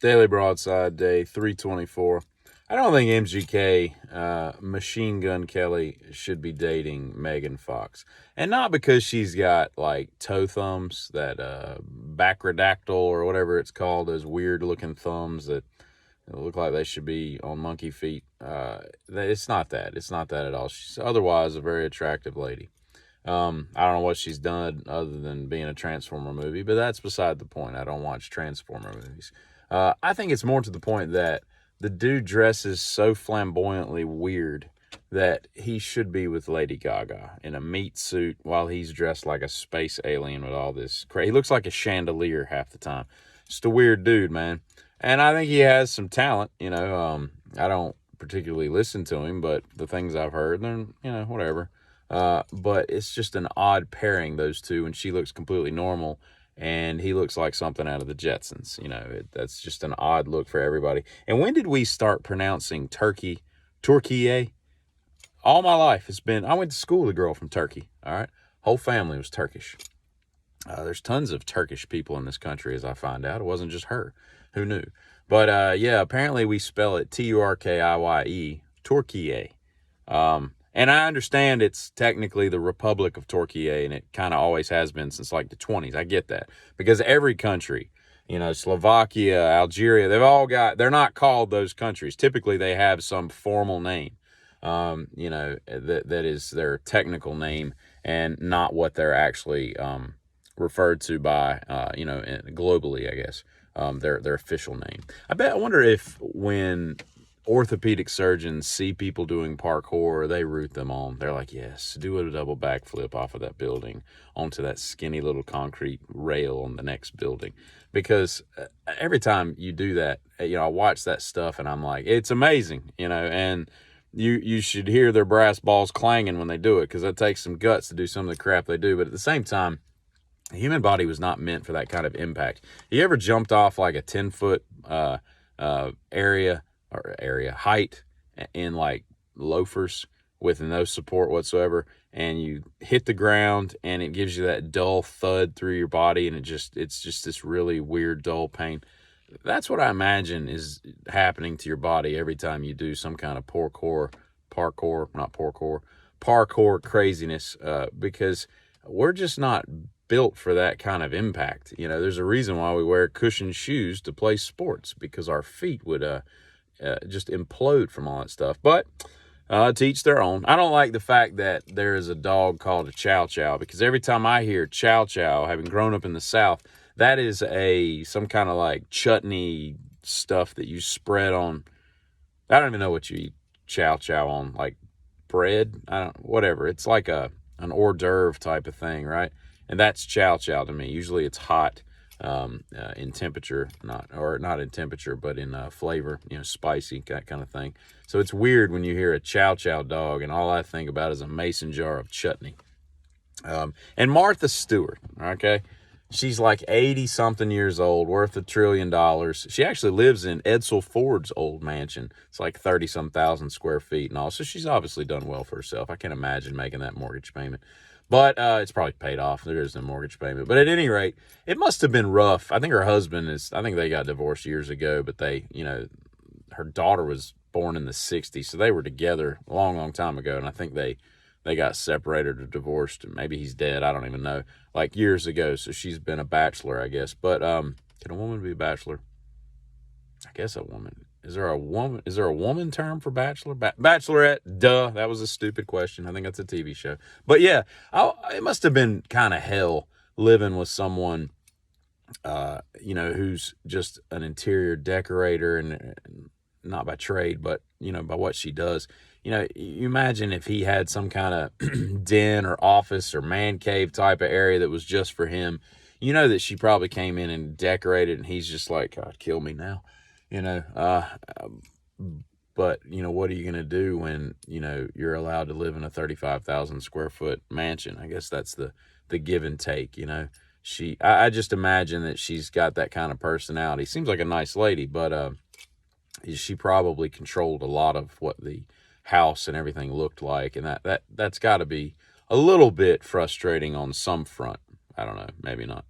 Daily Broadside, day 324. I don't think MGK, Machine Gun Kelly, should be dating Megan Fox. And not because she's got, like, toe thumbs, that bacrodactyl or whatever it's called, those weird-looking thumbs that look like they should be on monkey feet. It's not that. It's not that at all. She's otherwise a very attractive lady. I don't know what she's done other than being a Transformer movie, but that's beside the point. I don't watch Transformer movies. I think it's more to the point that the dude dresses so flamboyantly weird that he should be with Lady Gaga in a meat suit while he's dressed like a space alien with all this crazy. He looks like a chandelier half the time. Just a weird dude, man. And I think he has some talent, I don't particularly listen to him, but the things I've heard, then, whatever. But it's just an odd pairing, those two, and she looks completely normal, and he looks like something out of the Jetsons. That's just an odd look for everybody. And when did we start pronouncing Turkey? All my life it's been, I went to school with a girl from Turkey, all right? Whole family was Turkish. There's tons of Turkish people in this country, as I find out. It wasn't just her. Who knew? But, yeah, apparently we spell it Turkiye, Turkiye. And I understand it's technically the Republic of Turkey, and it kind of always has been since like the 20s. I get that. Because every country, Slovakia, Algeria, they're not called those countries. Typically they have some formal name, that is their technical name and not what they're actually referred to by, globally, I guess, their official name. I wonder if when orthopedic surgeons see people doing parkour, they root them on. They're like, yes, do a double backflip off of that building onto that skinny little concrete rail on the next building. Because every time you do that, I watch that stuff and I'm like, it's amazing, and you should hear their brass balls clanging when they do it, because it takes some guts to do some of the crap they do. But at the same time, the human body was not meant for that kind of impact. You ever jumped off like a 10-foot height in like loafers with no support whatsoever, and you hit the ground and it gives you that dull thud through your body, and it's just this really weird dull pain? That's what I imagine is happening to your body every time you do some kind of parkour craziness, because we're just not built for that kind of impact. There's a reason why we wear cushioned shoes to play sports, because our feet would just implode from all that stuff. But to each their own. I don't like the fact that there is a dog called a chow chow, because every time I hear chow chow, having grown up in the South, that is some kind of like chutney stuff that you spread on. I don't even know what you eat chow chow on, like bread. Whatever. It's like an hors d'oeuvre type of thing, right? And that's chow chow to me. Usually it's hot. In temperature, not in temperature, but in flavor, spicy, that kind of thing. So it's weird when you hear a chow chow dog and all I think about is a mason jar of chutney. And Martha Stewart, okay? She's like 80-something years old, worth $1 trillion. She actually lives in Edsel Ford's old mansion. It's like 30-some thousand square feet and all. So she's obviously done well for herself. I can't imagine making that mortgage payment. But it's probably paid off. There is no mortgage payment. But at any rate, it must have been rough. I think her husband I think they got divorced years ago, but her daughter was born in the 60s, so they were together a long, long time ago, and I think they got separated or divorced. Maybe he's dead. I don't even know. Like years ago, so she's been a bachelor, I guess. But can a woman be a bachelor? I guess a woman. Is there a woman term for bachelor? Bachelorette? Duh. That was a stupid question. I think that's a TV show. But yeah, it must have been kind of hell living with someone, who's just an interior decorator, and not by trade, but, by what she does. You imagine if he had some kind of den or office or man cave type of area that was just for him. That she probably came in and decorated, and he's just like, God, kill me now. But, what are you going to do when, you're allowed to live in a 35,000 square foot mansion? I guess that's the give and take, I just imagine that she's got that kind of personality. Seems like a nice lady, but, she probably controlled a lot of what the house and everything looked like. And that's got to be a little bit frustrating on some front. I don't know, maybe not.